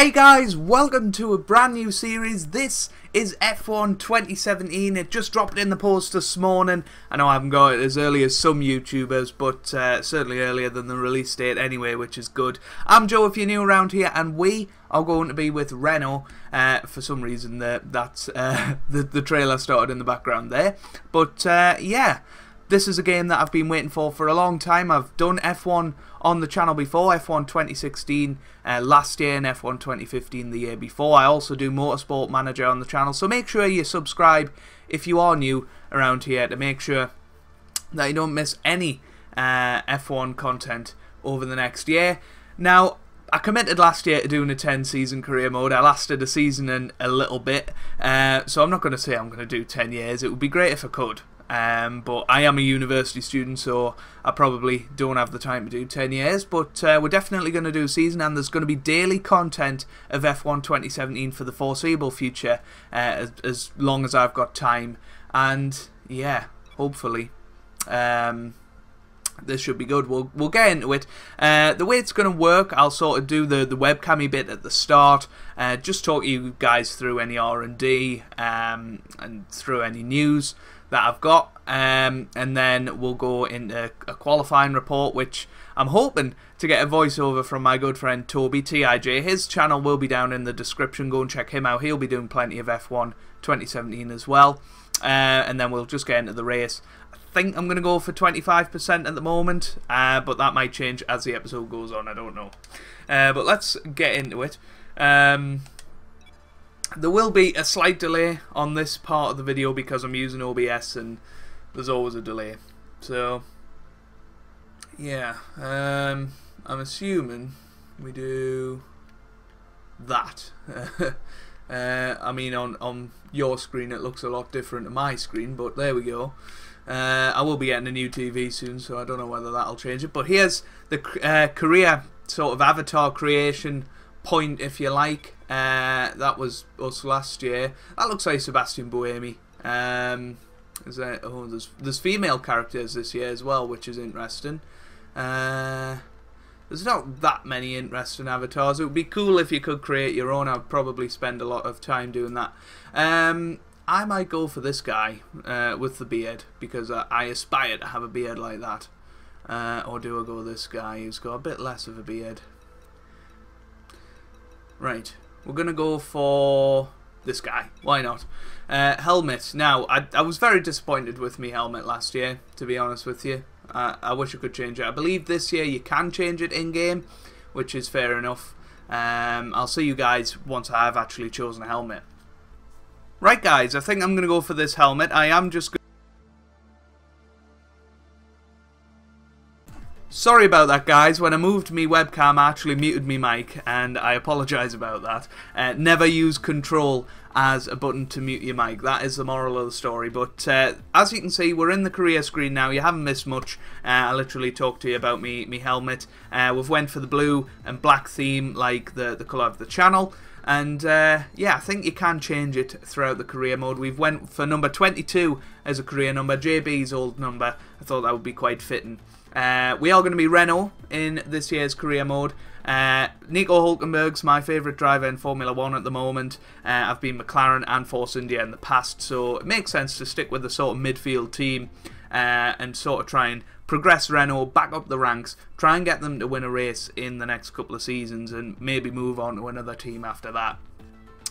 Hey guys, welcome to a brand new series. This is F1 2017. It just dropped in the post this morning. I know I haven't got it as early as some YouTubers, but certainly earlier than the release date anyway, which is good. I'm Joe if you're new around here, and we are going to be with Renault. For some reason that's the trailer started in the background there. But yeah. This is a game that I've been waiting for a long time. I've done F1 on the channel before, F1 2016 last year and F1 2015 the year before. I also do Motorsport Manager on the channel, so make sure you subscribe if you are new around here to make sure that you don't miss any F1 content over the next year. Now, I committed last year to doing a 10-season career mode. I lasted a season and a little bit, so I'm not going to say I'm going to do 10 years. It would be great if I could. But I am a university student, so I probably don't have the time to do 10 years, but we're definitely going to do a season, and there's going to be daily content of F1 2017 for the foreseeable future, as long as I've got time, and yeah, hopefully this should be good. We'll get into it. The way it's going to work, I'll sort of do the webcammy bit at the start, just talk you guys through any R&D and through any news that I've got, and then we'll go into a qualifying report, which I'm hoping to get a voiceover from my good friend Toby, TIJ. His channel will be down in the description. Go and check him out. He'll be doing plenty of F1 2017 as well, and then we'll just get into the race. I think I'm going to go for 25% at the moment, but that might change as the episode goes on. I don't know. But let's get into it. There will be a slight delay on this part of the video because I'm using OBS and there's always a delay. So, yeah, I'm assuming we do that. I mean, on your screen it looks a lot different to my screen, but there we go. I will be getting a new TV soon, so I don't know whether that'll change it. But here's the career sort of avatar creation point, if you like. That was us last year. That looks like Sebastian Buemi. Is there, oh, there's female characters this year as well, which is interesting. There's not that many interesting avatars. It would be cool if you could create your own. I'd probably spend a lot of time doing that. I might go for this guy with the beard, because I aspire to have a beard like that. Or do I go this guy who's got a bit less of a beard? Right, we're going to go for this guy. Why not? Helmet. Now, I was very disappointed with me helmet last year, to be honest with you. I wish I could change it. I believe this year you can change it in-game, which is fair enough. I'll see you guys once I have actually chosen a helmet. Right, guys, I think I'm going to go for this helmet. I am just going. Sorry about that, guys. When I moved my webcam, I actually muted my mic, and I apologise about that. Never use control as a button to mute your mic. That is the moral of the story. But as you can see, we're in the career screen now. You haven't missed much. I literally talked to you about me helmet. We've went for the blue and black theme, like the colour of the channel. And yeah, I think you can change it throughout the career mode. We've went for number 22 as a career number, JB's old number. I thought that would be quite fitting. We are going to be Renault in this year's career mode. Nico Hulkenberg's my favourite driver in Formula 1 at the moment. I've been McLaren and Force India in the past, so it makes sense to stick with the sort of midfield team and sort of try and progress Renault back up the ranks, try and get them to win a race in the next couple of seasons and maybe move on to another team after that.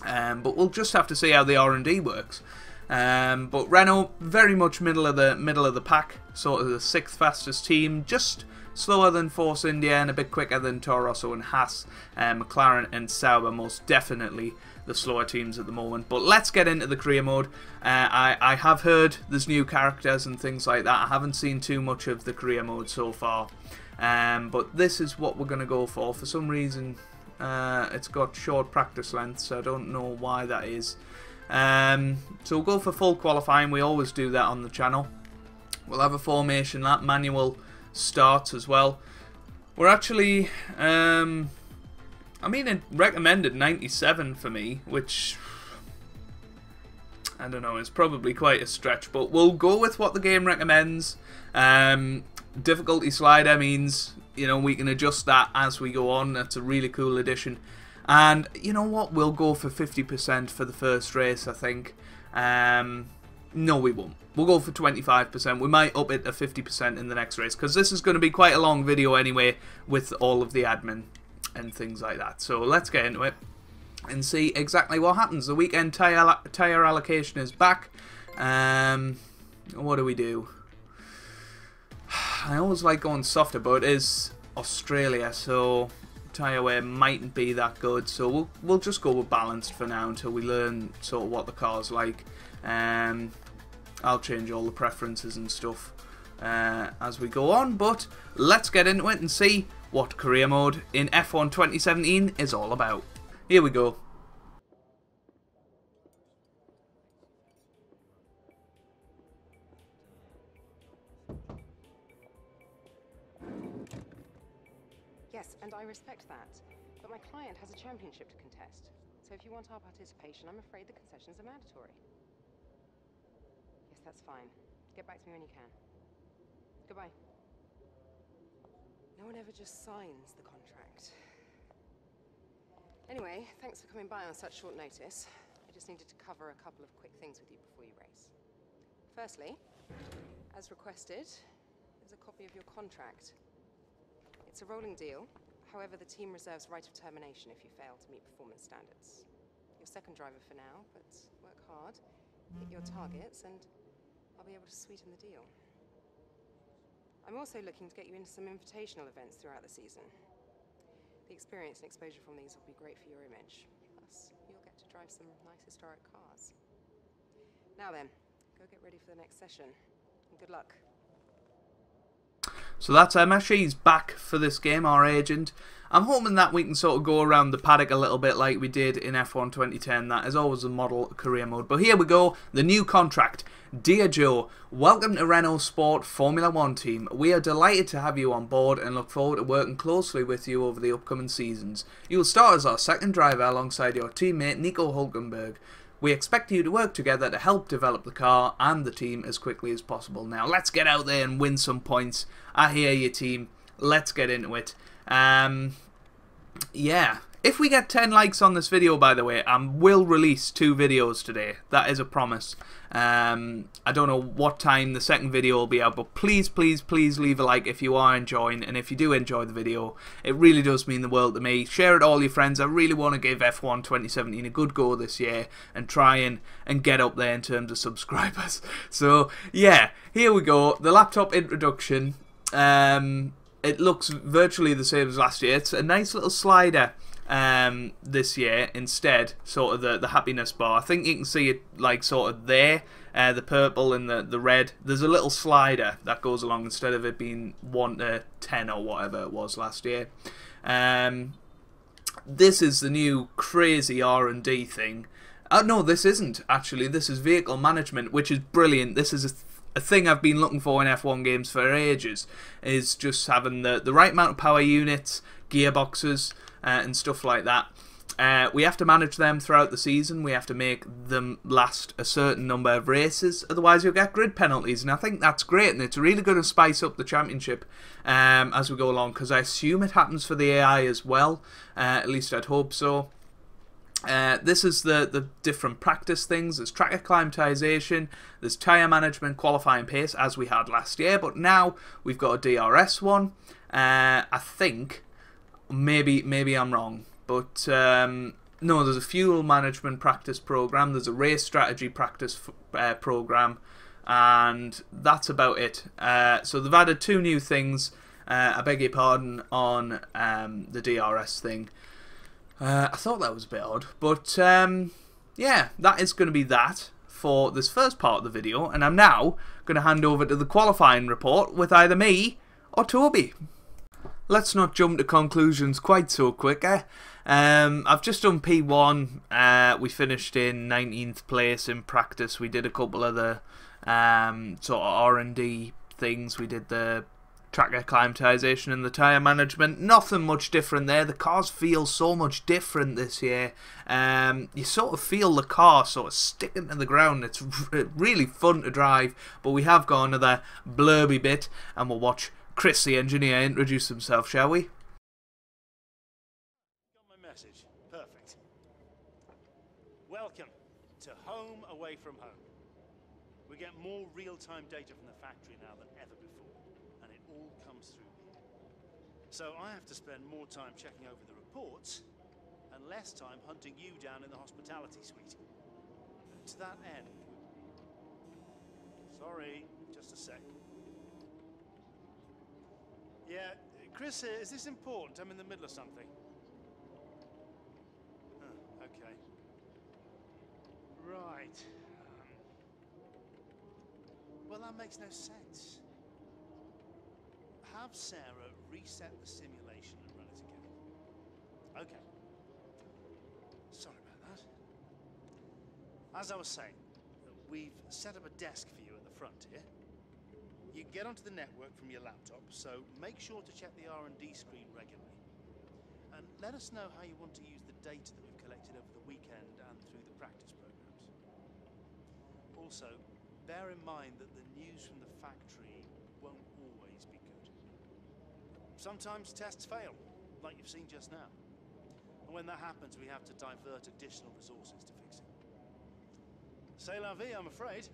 But we'll just have to see how the R&D works. But Renault very much middle of the pack, sort of the 6th fastest team, just slower than Force India and a bit quicker than Toro Rosso and Haas. McLaren and Sauber most definitely the slower teams at the moment. But let's get into the career mode. I have heard there's new characters and things like that. I haven't seen too much of the career mode so far, but this is what we're going to go for. For some reason it's got short practice length, so I don't know why that is. So we'll go for full qualifying. We always do that on the channel. We'll have a formation lap, manual starts as well. We're actually I mean, it recommended 97 for me, which I don't know, is probably quite a stretch, but we'll go with what the game recommends. Difficulty slider means, you know, we can adjust that as we go on. That's a really cool addition. And you know what? We'll go for 50% for the first race, I think. No, we won't. We'll go for 25%. We might up it to 50% in the next race, because this is going to be quite a long video anyway, with all of the admin and things like that. So let's get into it and see exactly what happens. The weekend tyre allocation is back. What do we do? I always like going softer, but it is Australia, so tyre wear mightn't be that good. So we'll just go with balanced for now until we learn sort of what the car's like. I'll change all the preferences and stuff as we go on, but let's get into it and see what career mode in F1 2017 is all about. Here we go. Yes, and I respect that, but my client has a championship to contest, so if you want our participation, I'm afraid the concessions are mandatory. Yes, that's fine. Get back to me when you can. Goodbye. No one ever just signs the contract. Anyway, thanks for coming by on such short notice. I just needed to cover a couple of quick things with you before you race. Firstly, as requested, there's a copy of your contract. It's a rolling deal. However, the team reserves right of termination if you fail to meet performance standards. You're second driver for now, but work hard, hit your targets, and I'll be able to sweeten the deal. I'm also looking to get you into some invitational events throughout the season. The experience and exposure from these will be great for your image. Plus, you'll get to drive some nice historic cars. Now then, go get ready for the next session, and good luck. So that's Emma. She's back for this game, our agent. I'm hoping that we can sort of go around the paddock a little bit like we did in F1 2010. That is always a model career mode. But here we go, the new contract. Dear Joe, welcome to Renault Sport Formula 1 team. We are delighted to have you on board and look forward to working closely with you over the upcoming seasons. You will start as our second driver alongside your teammate Nico Hulkenberg. We expect you to work together to help develop the car and the team as quickly as possible. Now, let's get out there and win some points. I hear you, team. Let's get into it. Yeah. If we get 10 likes on this video, by the way, I will release 2 videos today. That is a promise. I don't know what time the second video will be out, but please, please, please leave a like if you are enjoying, and if you do enjoy the video, it really does mean the world to me. Share it to all your friends. I really want to give F1 2017 a good go this year and try and get up there in terms of subscribers. So, yeah, here we go. The laptop introduction. It looks virtually the same as last year. It's a nice little slider this year instead, sort of the happiness bar. I think you can see it like sort of there, the purple and the red. There's a little slider that goes along instead of it being 1 to 10 or whatever it was last year. This is the new crazy R&D thing. No, this isn't actually. This is vehicle management, which is brilliant. This is a thing I've been looking for in F1 games for ages, is just having the right amount of power units, gearboxes, and stuff like that. We have to manage them throughout the season. We have to make them last a certain number of races, otherwise you'll get grid penalties, and I think that's great, and it's really going to spice up the championship as we go along, because I assume it happens for the AI as well, at least I'd hope so. This is the different practice things. There's track acclimatization, there's tyre management, qualifying pace, as we had last year, but now we've got a DRS one. I think, maybe I'm wrong, but no, there's a fuel management practice program, there's a race strategy practice program, and that's about it. So they've added 2 new things, I beg your pardon, on the DRS thing. I thought that was a bit odd, but yeah, that is going to be that for this first part of the video, and I'm now going to hand over to the qualifying report with either me or Toby. Let's not jump to conclusions quite so quick. I've just done P1. We finished in 19th place in practice. We did a couple of the sort of R&D things. We did the track acclimatization and the tyre management. Nothing much different there. The cars feel so much different this year. You sort of feel the car sort of sticking to the ground. It's really fun to drive, but we have gone to the blurby bit, and we'll watch Chris, the engineer, introduce himself, shall we? Got my message. Perfect. away from home. We get more real-time data from the factory now than ever before, and it all comes through here. So I have to spend more time checking over the reports and less time hunting you down in the hospitality suite. To that end... Sorry, just a sec. Yeah, Chris, is this important? I'm in the middle of something. Okay. Right. Well, that makes no sense. Have Sarah reset the simulation and run it again. Okay. Sorry about that. As I was saying, we've set up a desk for you at the front here. You can get onto the network from your laptop, so make sure to check the R&D screen regularly. And let us know how you want to use the data that we've collected over the weekend and through the practice programs. Also, bear in mind that the news from the factory won't always be good. Sometimes tests fail, like you've seen just now. And when that happens, we have to divert additional resources to fix it. C'est la vie, I'm afraid.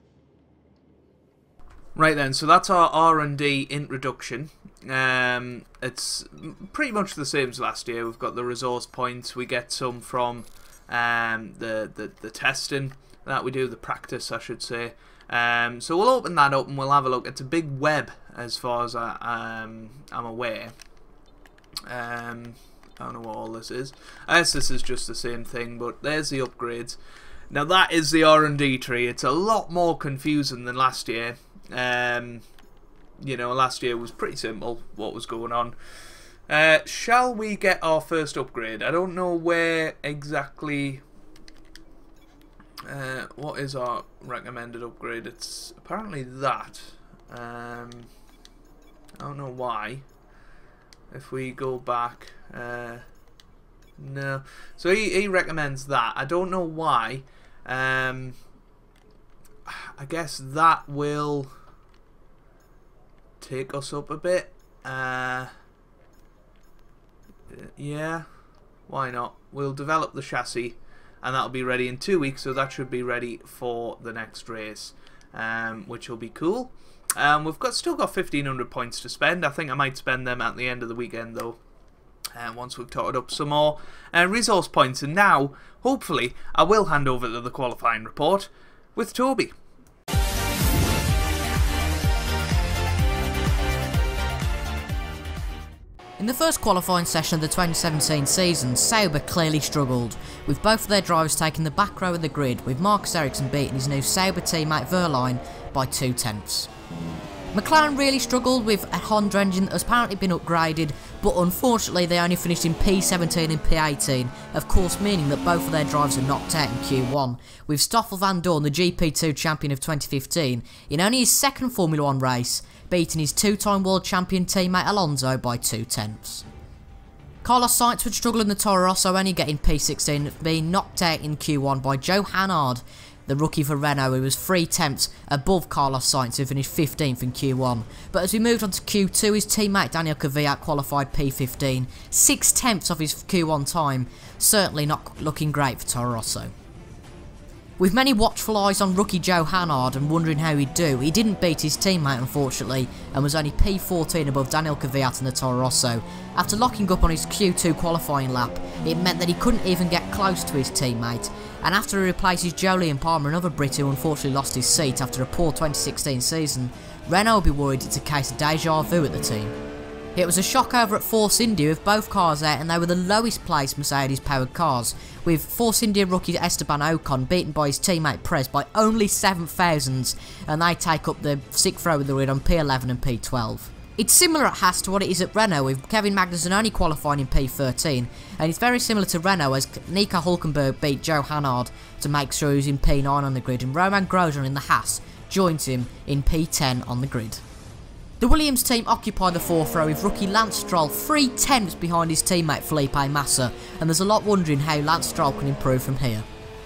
Right then, so that's our R&D introduction. It's pretty much the same as last year. We've got the resource points. We get some from the testing that we do, the practice, I should say. So we'll open that up and we'll have a look. It's a big web as far as I'm aware. I don't know what all this is. I guess this is just the same thing, but there's the upgrades. Now that is the R&D tree. It's a lot more confusing than last year. You know, last year was pretty simple what was going on. Shall we get our first upgrade? I don't know where exactly. What is our recommended upgrade? It's apparently that. I don't know why. If we go back, no. So he recommends that. I don't know why. I guess that will take us up a bit. Yeah, why not? We'll develop the chassis and that'll be ready in 2 weeks, so that should be ready for the next race, which will be cool. We've still got 1,500 points to spend. I think I might spend them at the end of the weekend though, once we've totted up some more resource points. And now, hopefully, I will hand over to the qualifying report with Toby. In the first qualifying session of the 2017 season, Sauber clearly struggled, with both of their drivers taking the back row of the grid, with Marcus Ericsson beating his new Sauber teammate Verline by 2/10. McLaren really struggled with a Honda engine that has apparently been upgraded, but unfortunately they only finished in P17 and P18, of course meaning that both of their drivers are knocked out in Q1, with Stoffel Van Dorn, the GP2 champion of 2015, in only his second Formula 1 race, beating his two-time world champion teammate Alonso by 2/10. Carlos Sainz would struggle in the Toro Rosso, only getting P16, being knocked out in Q1 by Joe Hannard, the rookie for Renault, who was 3/10 above Carlos Sainz, who finished 15th in Q1. But as we moved on to Q2, his teammate Daniel Kvyat qualified P15, 6/10 of his Q1 time, certainly not looking great for Toro Rosso. With many watchful eyes on rookie Joe Hannard and wondering how he'd do, he didn't beat his teammate unfortunately, and was only P14 above Daniel Kvyat in the Toro Rosso. After locking up on his Q2 qualifying lap, it meant that he couldn't even get close to his teammate, and after he replaces Jolyon Palmer, another Brit who unfortunately lost his seat after a poor 2016 season, Renault will be worried it's a case of deja vu at the team. It was a shock over at Force India with both cars out, and they were the lowest placed Mercedes powered cars, with Force India rookie Esteban Ocon beaten by his teammate Prez by only 7 thousandths, and they take up the 6th row of the grid on P11 and P12. It's similar at Haas to what it is at Renault, with Kevin Magnussen only qualifying in P13, and it's very similar to Renault as Nico Hulkenberg beat Joe Hannard to make sure he was in P9 on the grid, and Romain Grosjean in the Haas joins him in P10 on the grid. The Williams team occupied the 4th row with rookie Lance Stroll 3/10 behind his teammate Felipe Massa, and there's a lot wondering how Lance Stroll can improve from here.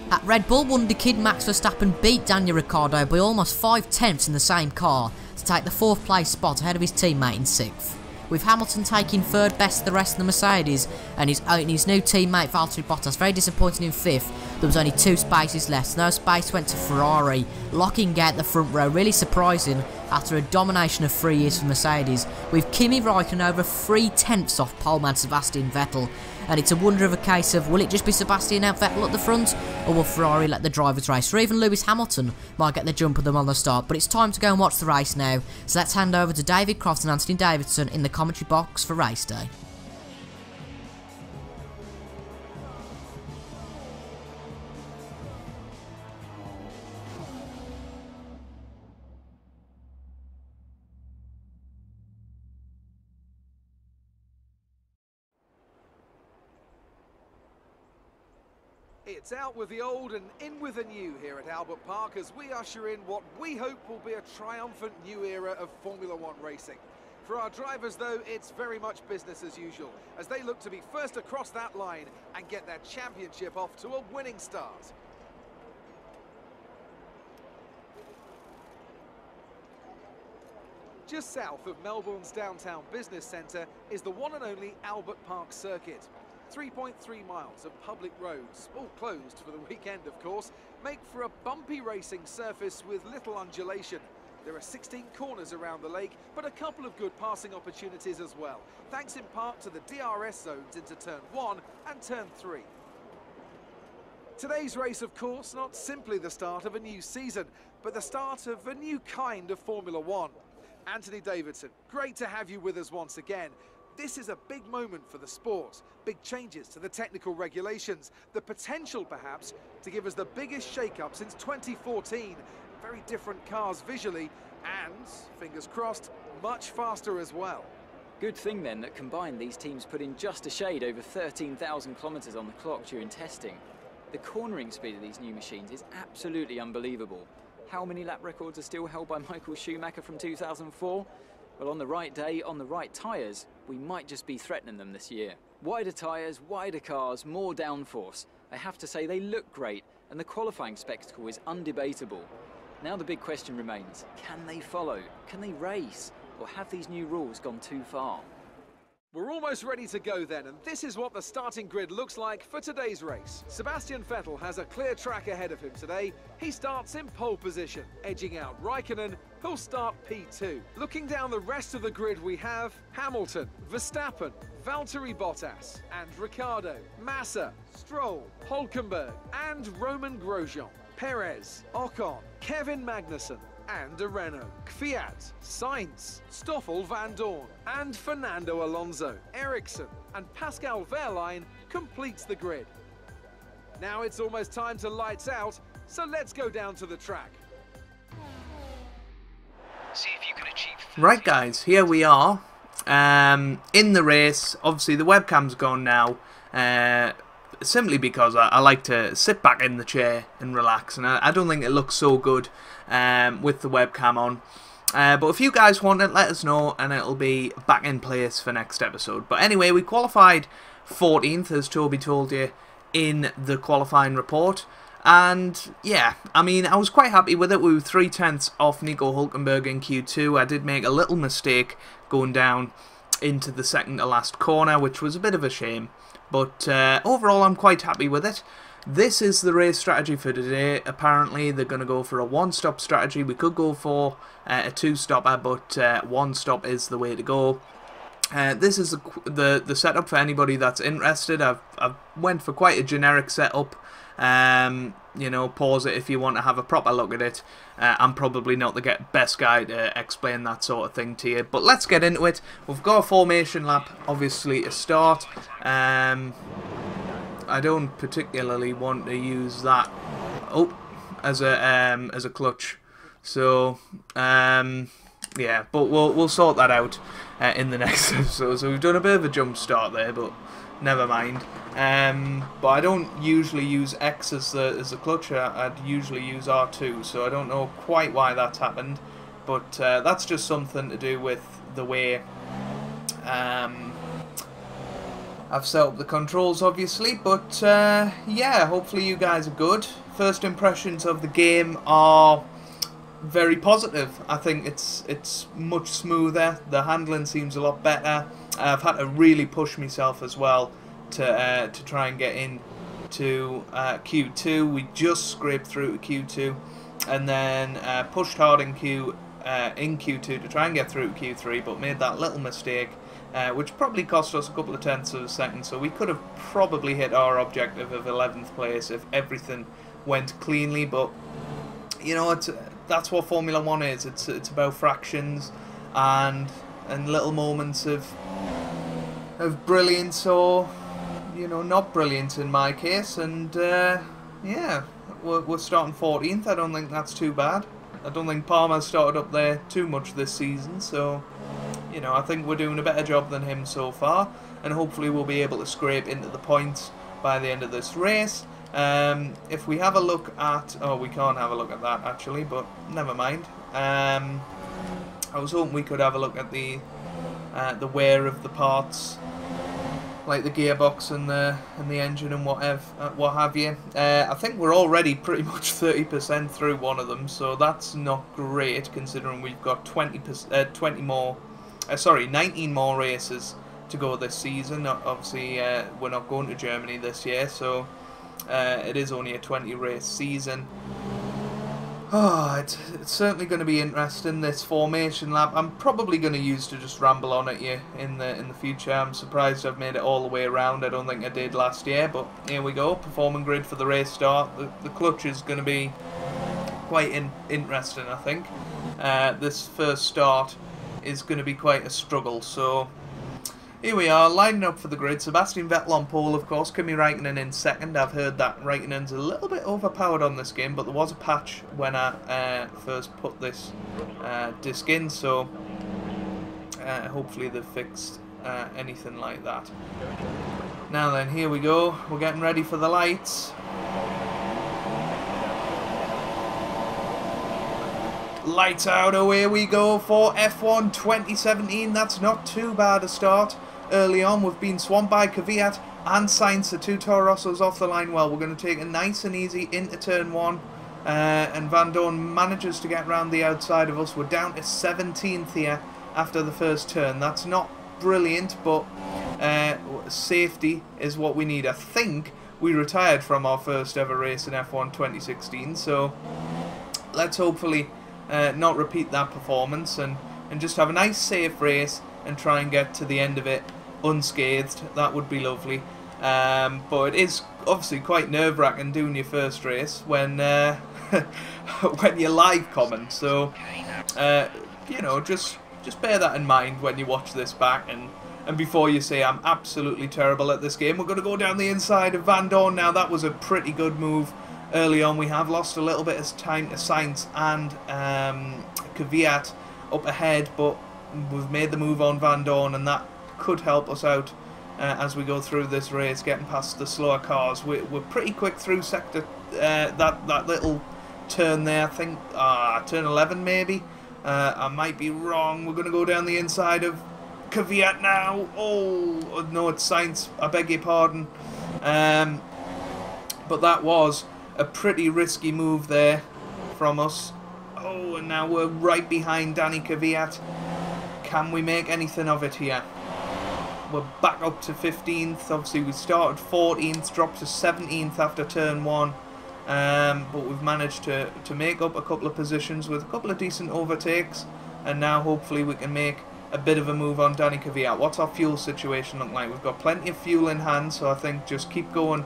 At Red Bull, Wonder Kid Max Verstappen beat Daniel Ricciardo by almost 5/10 in the same car to take the 4th place spot ahead of his teammate in 6th. With Hamilton taking 3rd best of the rest of the Mercedes, and his new teammate Valtteri Bottas very disappointing in 5th, there was only 2 spaces left, and those spaces went to Ferrari, locking out the front row. Really surprising after a domination of 3 years for Mercedes, with Kimi Raikkonen over 3/10 off poleman Sebastian Vettel. And it's a wonder of a case of, will it just be Sebastian Vettel at the front, or will Ferrari let the drivers race, or even Lewis Hamilton might get the jump of them on the start. But it's time to go and watch the race now, so let's hand over to David Croft and Anthony Davidson in the commentary box for race day. It's out with the old and in with the new here at Albert Park as we usher in what we hope will be a triumphant new era of Formula One racing. For our drivers, though, it's very much business as usual as they look to be first across that line and get their championship off to a winning start. Just south of Melbourne's downtown business centre is the one and only Albert Park circuit. 3.3 miles of public roads, all closed for the weekend of course, make for a bumpy racing surface with little undulation. There are 16 corners around the lake, but a couple of good passing opportunities as well, thanks in part to the DRS zones into turn 1 and turn 3. Today's race, of course, not simply the start of a new season, but the start of a new kind of Formula One. Anthony Davidson, great to have you with us once again. This is a big moment for the sport, big changes to the technical regulations, the potential perhaps to give us the biggest shake-up since 2014. Very different cars visually and, fingers crossed, much faster as well. Good thing then that combined these teams put in just a shade over 13,000 kilometres on the clock during testing. The cornering speed of these new machines is absolutely unbelievable. How many lap records are still held by Michael Schumacher from 2004? Well, on the right day, on the right tyres, we might just be threatening them this year. Wider tyres, wider cars, more downforce. I have to say they look great, and the qualifying spectacle is undebatable. Now the big question remains, can they follow? Can they race? Or have these new rules gone too far? We're almost ready to go then, and this is what the starting grid looks like for today's race. Sebastian Vettel has a clear track ahead of him today. He starts in pole position, edging out Raikkonen, who'll start P2. Looking down the rest of the grid we have Hamilton, Verstappen, Valtteri Bottas, and Ricciardo, Massa, Stroll, Hulkenberg, and Roman Grosjean, Perez, Ocon, Kevin Magnussen, and a Renault, Kvyat, Sainz, Stoffel Van Dorn, and Fernando Alonso, Ericsson, and Pascal Wehrlein completes the grid. Now it's almost time to lights out, so let's go down to the track. See if you can achieve. Right guys, here we are in the race. Obviously the webcam's gone now, simply because I like to sit back in the chair and relax, and I don't think it looks so good with the webcam on. But if you guys want it, let us know and it'll be back in place for next episode. But anyway, we qualified 14th, as Toby told you in the qualifying report. And yeah, I mean, I was quite happy with it. We were 3/10 off Nico Hulkenberg in Q2. I did make a little mistake going down into the second to last corner, which was a bit of a shame. But overall, I'm quite happy with it. This is the race strategy for today. Apparently, they're going to go for a one-stop strategy. We could go for a two-stopper, but one stop is the way to go. This is the setup for anybody that's interested. I've went for quite a generic setup. You know, pause it if you want to have a proper look at it. I'm probably not the best guy to explain that sort of thing to you, but let's get into it. We've got a formation lap, obviously, to start. I don't particularly want to use that as a clutch, so yeah, but we'll sort that out in the next episode. So we've done a bit of a jump start there, but never mind. But I don't usually use X as the clutch. I'd usually use R2, so I don't know quite why that's happened, but that's just something to do with the way I've set up the controls, obviously. But yeah, hopefully you guys are good. First impressions of the game are very positive. I think it's much smoother. The handling seems a lot better. I've had to really push myself as well to try and get in to Q2. We just scraped through to Q2, and then pushed hard in Q2 to try and get through to Q3, but made that little mistake, which probably cost us a couple of tenths of a second. So we could have probably hit our objective of 11th place if everything went cleanly. But you know, that's what Formula 1 is. It's about fractions and little moments of brilliance, or you know, not brilliance in my case. And yeah, we're starting 14th. I don't think that's too bad. I don't think Palmer's started up there too much this season, so you know, I think we're doing a better job than him so far, and hopefully we'll be able to scrape into the points by the end of this race. If we have a look at, oh, we can't have a look at that actually, but never mind. I was hoping we could have a look at the wear of the parts, like the gearbox and the engine and what have you. I think we're already pretty much 30% through one of them, so that's not great considering we've got 19 more races to go this season. Obviously, we're not going to Germany this year, so it is only a 20 race season. Oh, it's certainly going to be interesting, this formation lap. I'm probably going to use to just ramble on at you in the future. I'm surprised I've made it all the way around. I don't think I did last year, but here we go. Performing grid for the race start. The clutch is going to be quite interesting, I think. This first start is going to be quite a struggle, so here we are, lining up for the grid. Sebastian Vettel on pole, of course. Kimi Räikkönen in second. I've heard that Räikkönen's a little bit overpowered on this game, but there was a patch when I first put this disc in, so hopefully they've fixed anything like that. Now then, here we go. We're getting ready for the lights. Lights out, away we go for F1 2017. That's not too bad a start. Early on, we've been swamped by Kvyat and Sainz, the two Toro Rossos off the line. Well, we're going to take it nice and easy into turn 1. And Van Dorn manages to get round the outside of us. We're down to 17th here after the first turn. That's not brilliant, but safety is what we need. I think we retired from our first ever race in F1 2016, so let's hopefully not repeat that performance and just have a nice safe race and try and get to the end of it unscathed. That would be lovely. But it is obviously quite nerve-wracking doing your first race when when you're live comment. So you know, just bear that in mind when you watch this back, and before you say I'm absolutely terrible at this game. We're going to go down the inside of Van Dorn now. That was a pretty good move early on. We have lost a little bit of time to Sainz and Kvyat up ahead, but we've made the move on Van Dorn, and that could help us out as we go through this race, getting past the slower cars. We're pretty quick through sector that little turn there. I think turn 11 maybe. I might be wrong. We're going to go down the inside of Kvyat now. Oh no, it's Sainz. I beg your pardon. But that was a pretty risky move there from us. Oh, and now we're right behind Danny Kvyat. Can we make anything of it here? We're back up to 15th. Obviously, we started 14th, dropped to 17th after turn 1. But we've managed to make up a couple of positions with a couple of decent overtakes. And now, hopefully, we can make a bit of a move on Danny Kvyat. What's our fuel situation look like? We've got plenty of fuel in hand, so I think just keep going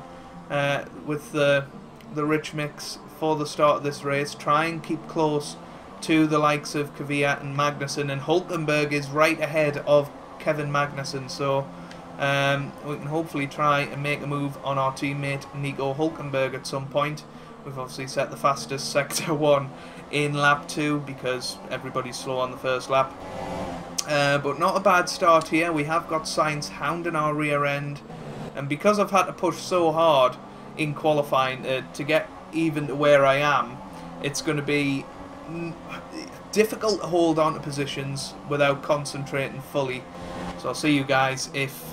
with the rich mix for the start of this race. Try and keep close to the likes of Kvyat and Magnussen, and Hulkenberg is right ahead of Kevin Magnussen, so we can hopefully try and make a move on our teammate Nico Hulkenberg at some point. We've obviously set the fastest sector 1 in lap 2 because everybody's slow on the first lap. But not a bad start here. We have got Sainz hounding our rear end, and because I've had to push so hard in qualifying to get even to where I am, it's going to be difficult to hold on to positions without concentrating fully. So I'll see you guys if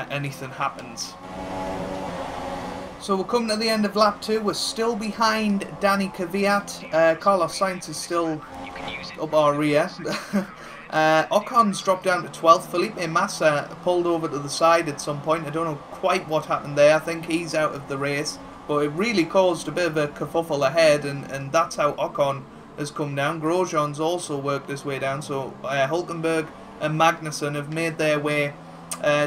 anything happens. So we're coming to the end of lap 2. We're still behind Danny Kvyat. Carlos Sainz is still up our rear. Ocon's dropped down to 12th. Felipe Massa pulled over to the side at some point. I don't know quite what happened there. I think he's out of the race, but it really caused a bit of a kerfuffle ahead, and that's how Ocon has come down. Grosjean's also worked his way down, so Hulkenberg and Magnussen have made their way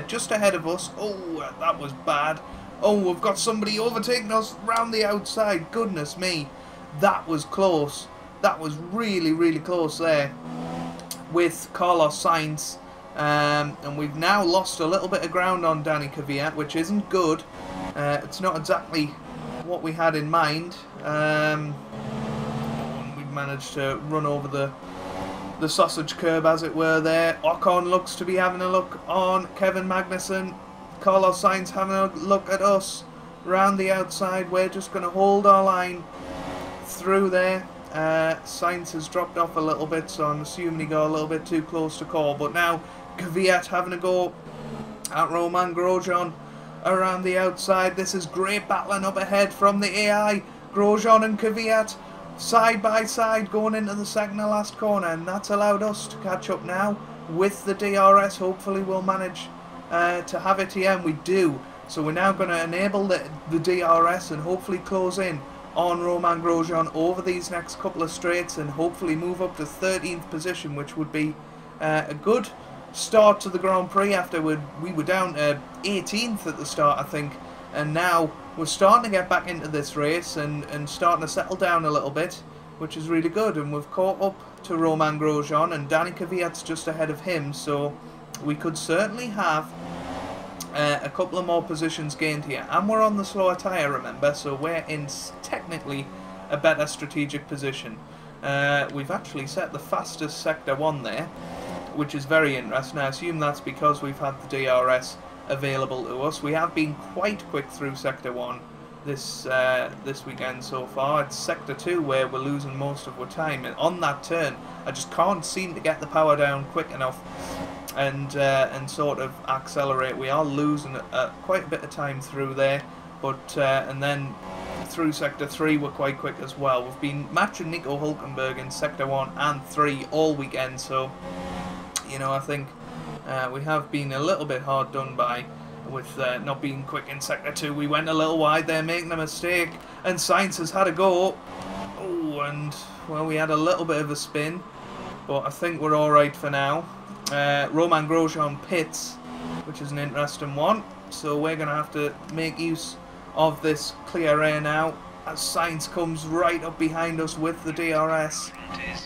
just ahead of us. Oh, that was bad. Oh, we've got somebody overtaking us round the outside. Goodness me, that was close. That was really, really close there with Carlos Sainz. And we've now lost a little bit of ground on Danny Kvyat, which isn't good. It's not exactly what we had in mind. We've managed to run over the sausage curb, as it were, there. Ocon looks to be having a look on Kevin Magnussen. Carlos Sainz having a look at us round the outside. We're just going to hold our line through there. Sainz has dropped off a little bit, so I'm assuming he got a little bit too close to call. But now Kvyat having a go at Romain Grosjean around the outside. This is great battling up ahead from the AI. Grosjean and Kvyat side by side going into the second to last corner, and that's allowed us to catch up now with the DRS. Hopefully we'll manage to have it here, and we do. So we're now going to enable the DRS and hopefully close in on Romain Grosjean over these next couple of straights, and hopefully move up to 13th position, which would be a good start to the Grand Prix after we were down to 18th at the start, I think, and now we're starting to get back into this race and starting to settle down a little bit, which is really good. And we've caught up to Romain Grosjean, and Danny Kvyat's just ahead of him, so we could certainly have a couple of more positions gained here. And we're on the slower tyre, remember, so we're in technically a better strategic position. We've actually set the fastest Sector 1 there, which is very interesting. I assume that's because we've had the DRS available to us. We have been quite quick through Sector 1 this weekend so far. It's Sector 2 where we're losing most of our time, and on that turn I just can't seem to get the power down quick enough and sort of accelerate. We are losing quite a bit of time through there, but and then through Sector 3 we're quite quick as well. We've been matching Nico Hulkenberg in Sector 1 and 3 all weekend, so you know, I think we have been a little bit hard done by with not being quick in Sector 2. We went a little wide there, making a mistake, and Sainz has had a go. Oh, and well, we had a little bit of a spin, but I think we're alright for now. Romain Grosjean pits, which is an interesting one, so we're going to have to make use of this clear air now as Sainz comes right up behind us with the DRS.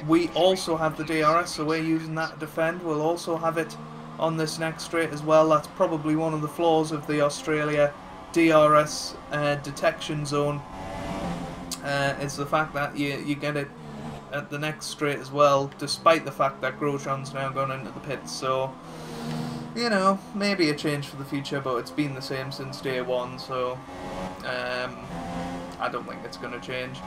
We also have the DRS, so we're using that to defend. We'll also have it on this next straight as well. That's probably one of the flaws of the Australia DRS detection zone, is the fact that you get it at the next straight as well, despite the fact that Grosjean's now gone into the pits. So, you know, maybe a change for the future, but it's been the same since day one, so I don't think it's going to change.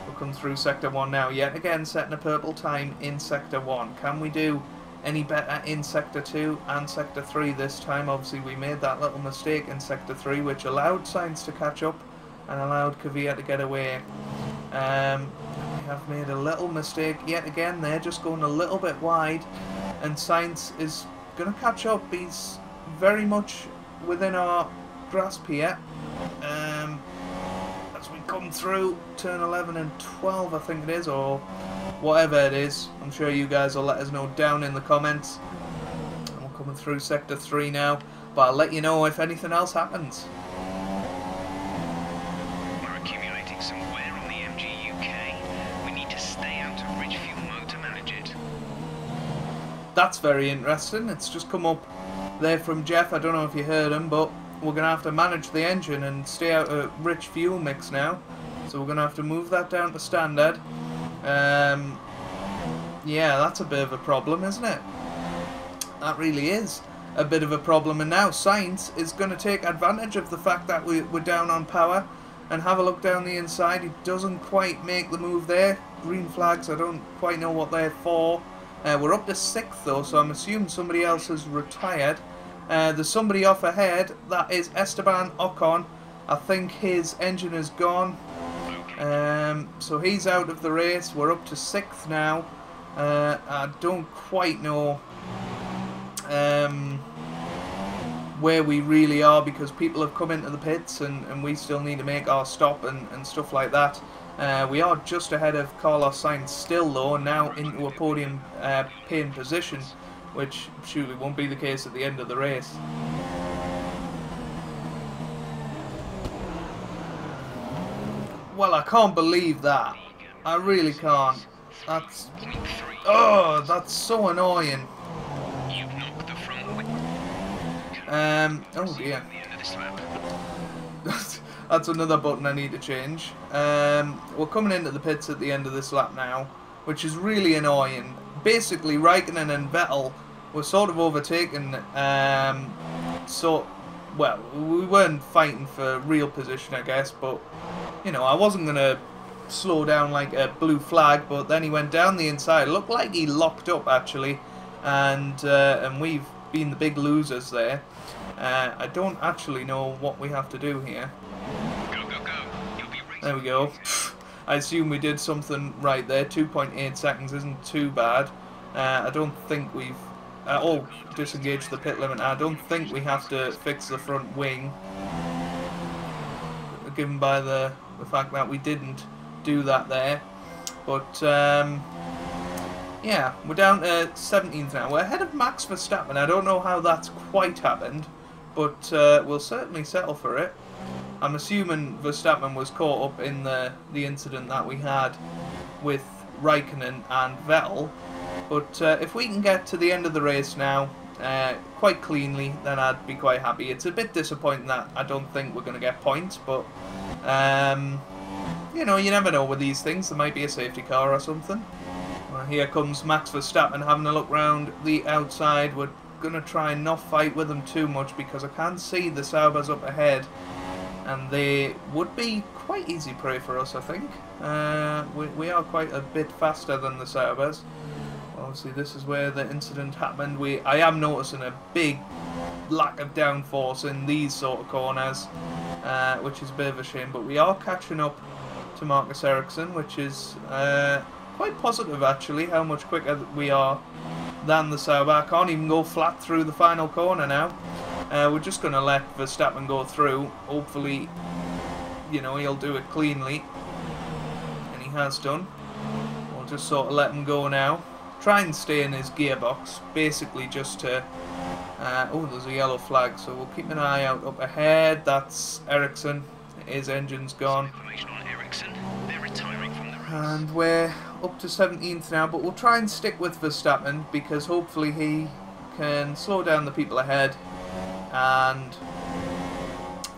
We'll come through Sector 1 now, yet again setting a purple time in Sector 1. Can we do any better in Sector 2 and Sector 3 this time? Obviously we made that little mistake in Sector 3, which allowed Sainz to catch up and allowed Kvyat to get away. We have made a little mistake yet again there, just going a little bit wide, and Sainz is going to catch up. He's very much within our grasp here. As we come through turn 11 and 12, I think it is, or whatever it is. I'm sure you guys will let us know down in the comments. And we're coming through Sector 3 now, but I'll let you know if anything else happens. We're accumulating some wear on the MG UK. We need to stay out of rich fuel mode to manage it. That's very interesting. It's just come up there from Jeff. I don't know if you heard him, but we're going to have to manage the engine and stay out of rich fuel mix now. So we're going to have to move that down to standard. Yeah, that's a bit of a problem, isn't it? That really is a bit of a problem. And now Sainz is going to take advantage of the fact that we're down on power and have a look down the inside. He doesn't quite make the move there. Green flags, I don't quite know what they're for. We're up to 6th though, so I'm assuming somebody else has retired. There's somebody off ahead. That is Esteban Ocon. I think his engine is gone. So he's out of the race. We're up to 6th now. I don't quite know where we really are, because people have come into the pits and we still need to make our stop and stuff like that. We are just ahead of Carlos Sainz still, though, now into a podium paying position, which surely won't be the case at the end of the race. Well, I can't believe that. I really can't. That's... Oh, that's so annoying. Oh dear. That's another button I need to change. We're coming into the pits at the end of this lap now, which is really annoying. Basically, Raikkonen and Vettel were sort of overtaken. Well, we weren't fighting for real position, I guess, but, you know, I wasn't going to slow down like a blue flag, but then he went down the inside. It looked like he locked up, actually, and we've been the big losers there. I don't actually know what we have to do here. Go, go, go. You'll be racing. There we go. I assume we did something right there. 2.8 seconds isn't too bad. I don't think we've at all disengaged the pit limit. I don't think we have to fix the front wing, given by the fact that we didn't do that there. But yeah, we're down to 17th now. We're ahead of Max Verstappen. I don't know how that's quite happened, but we'll certainly settle for it. I'm assuming Verstappen was caught up in the incident that we had with Raikkonen and Vettel. But if we can get to the end of the race now quite cleanly, then I'd be quite happy. It's a bit disappointing that I don't think we're going to get points, but you know, you never know with these things. There might be a safety car or something. Here comes Max Verstappen having a look round the outside. We're going to try and not fight with them too much because I can see the Saubers up ahead, and they would be quite easy prey for us, I think. We are quite a bit faster than the Saubers. Obviously, this is where the incident happened. I am noticing a big lack of downforce in these sort of corners, which is a bit of a shame. But we are catching up to Marcus Ericsson, which is quite positive, actually, how much quicker we are than the Sauber. I can't even go flat through the final corner now. We're just going to let Verstappen go through. Hopefully, you know, he'll do it cleanly. And he has done. We'll just sort of let him go now. Try and stay in his gearbox, basically just to... oh, there's a yellow flag, so we'll keep an eye out up ahead. That's Ericsson. His engine's gone. And we're up to 17th now, but we'll try and stick with Verstappen, because hopefully he can slow down the people ahead, and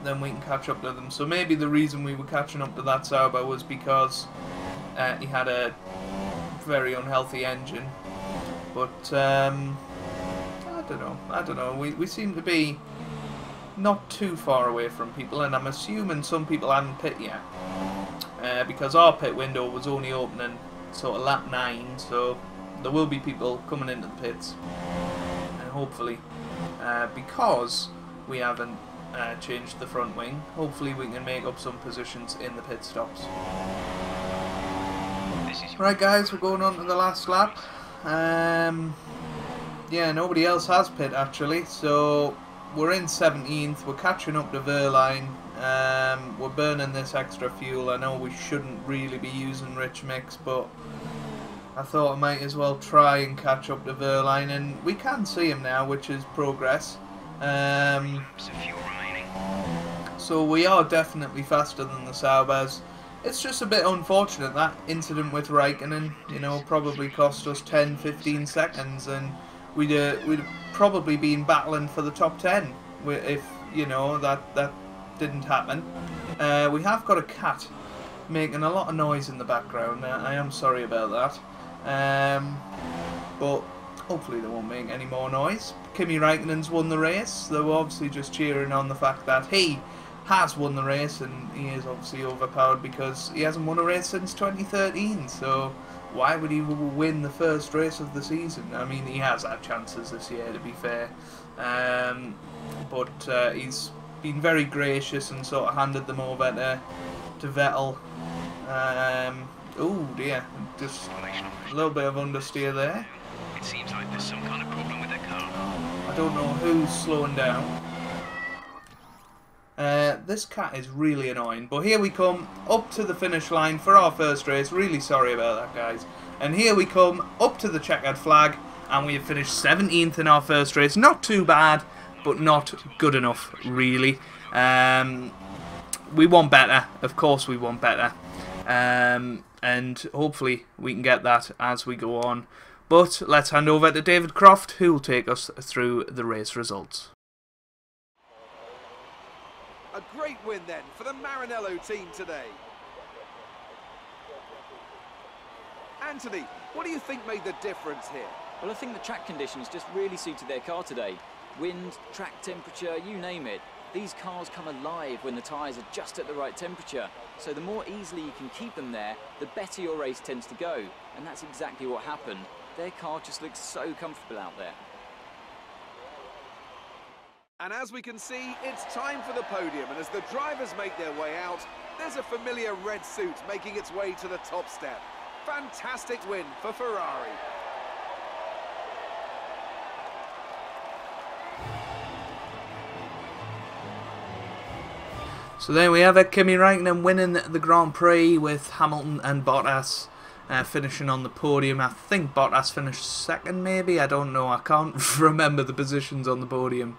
then we can catch up to them. So maybe the reason we were catching up to that Sauber was because he had a very unhealthy engine. But I don't know. We seem to be not too far away from people, and I'm assuming some people haven't pit yet, because our pit window was only opening sort of lap 9, so there will be people coming into the pits, and hopefully, because we haven't changed the front wing, hopefully we can make up some positions in the pit stops. Right guys, we're going on to the last lap. Yeah, nobody else has pit actually, so we're in 17th, we're catching up to Verline. We're burning this extra fuel. I know we shouldn't really be using rich mix, but I thought I might as well try and catch up to Verline, and we can see him now, which is progress. So we are definitely faster than the Saubers. It's just a bit unfortunate, that incident with Raikkonen, you know, probably cost us 10-15 seconds, and we'd probably been battling for the top 10 if, you know, that didn't happen. We have got a cat making a lot of noise in the background. I am sorry about that, but hopefully they won't make any more noise. Kimi Raikkonen's won the race. They were obviously just cheering on the fact that he has won the race, and he is obviously overpowered because he hasn't won a race since 2013, so why would he win the first race of the season? I mean, he has had chances this year, to be fair, but he's been very gracious and sort of handed them over to Vettel. Oh dear, just a little bit of understeer there. It seems like there's some kind of problem with their car. I don't know who's slowing down. This cat is really annoying. But here we come up to the finish line for our first race. Really sorry about that, guys. And here we come up to the checkered flag. And we have finished 17th in our first race. Not too bad, but not good enough, really. We want better. Of course we want better. And hopefully we can get that as we go on. But let's hand over to David Croft, who will take us through the race results. A great win then for the Maranello team today. Anthony, what do you think made the difference here? Well, I think the track conditions just really suited their car today. Wind, track temperature, you name it. These cars come alive when the tyres are just at the right temperature. So the more easily you can keep them there, the better your race tends to go. And that's exactly what happened. Their car just looks so comfortable out there. And as we can see, it's time for the podium. And as the drivers make their way out, there's a familiar red suit making its way to the top step. Fantastic win for Ferrari. So there we have it, Kimi Räikkönen winning the Grand Prix with Hamilton and Bottas finishing on the podium. I think Bottas finished second maybe, I don't know, I can't remember the positions on the podium.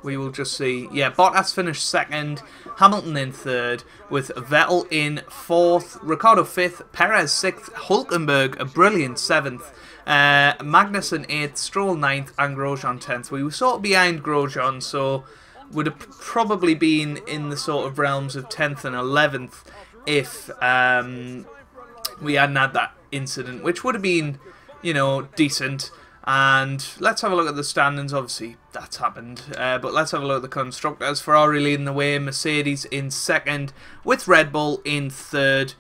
We will just see. Yeah, Bottas finished second, Hamilton in third, with Vettel in fourth, Ricciardo fifth, Perez sixth, Hulkenberg a brilliant seventh, Magnussen eighth, Stroll ninth, and Grosjean 10th. We were sort of behind Grosjean, so would have probably been in the sort of realms of 10th and 11th if we hadn't had that incident, which would have been, you know, decent. And let's have a look at the standings. Obviously, that's happened. But let's have a look at the constructors. Ferrari leading the way, Mercedes in second, with Red Bull in third.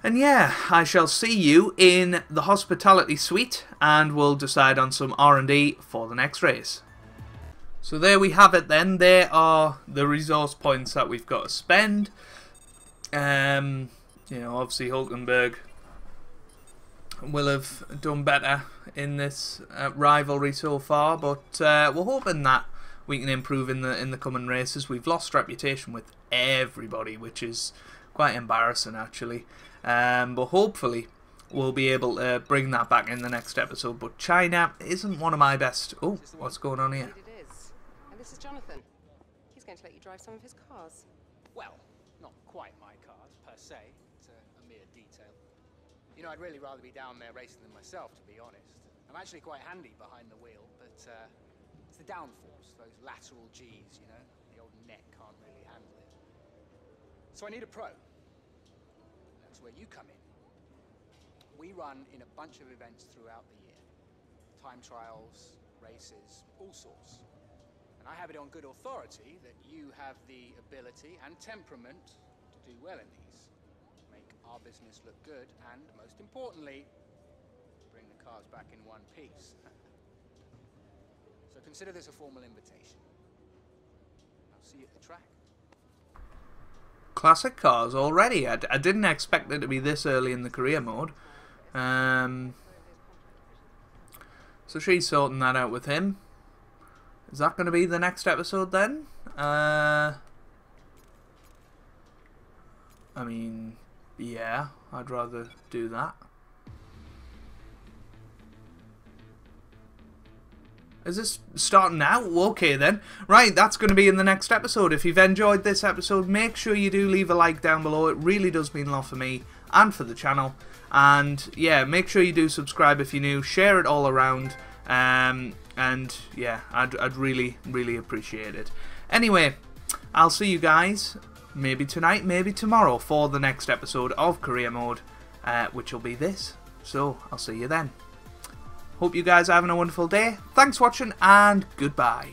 And yeah, I shall see you in the hospitality suite, and we'll decide on some R&D for the next race. So there we have it then. There are the resource points that we've got to spend. You know, obviously Hulkenberg will have done better in this rivalry so far, but we're hoping that we can improve in the coming races. We've lost reputation with everybody, which is quite embarrassing actually. But hopefully we'll be able to bring that back in the next episode. But China isn't one of my best. Oh, what's going on here? This is Jonathan. He's going to let you drive some of his cars. Well, not quite my cars, per se. It's a mere detail. You know, I'd really rather be down there racing them myself, to be honest. I'm actually quite handy behind the wheel, but it's the downforce, those lateral Gs, you know? The old neck can't really handle it. So I need a pro. That's where you come in. We run in a bunch of events throughout the year. Time trials, races, all sorts. I have it on good authority that you have the ability and temperament to do well in these. Make our business look good and, most importantly, bring the cars back in one piece. So consider this a formal invitation. I'll see you at the track. Classic cars already. I didn't expect it to be this early in the career mode. So she's sorting that out with him. Is that going to be the next episode then? I mean, yeah, I'd rather do that. Is this starting now? Okay then. Right, that's going to be in the next episode. If you've enjoyed this episode, make sure you do leave a like down below. It really does mean a lot for me and for the channel. And yeah, make sure you do subscribe if you're new. Share it all around. And yeah, I'd really, really appreciate it. Anyway, I'll see you guys maybe tonight, maybe tomorrow for the next episode of Career Mode, which will be this. So I'll see you then. Hope you guys are having a wonderful day. Thanks for watching and goodbye.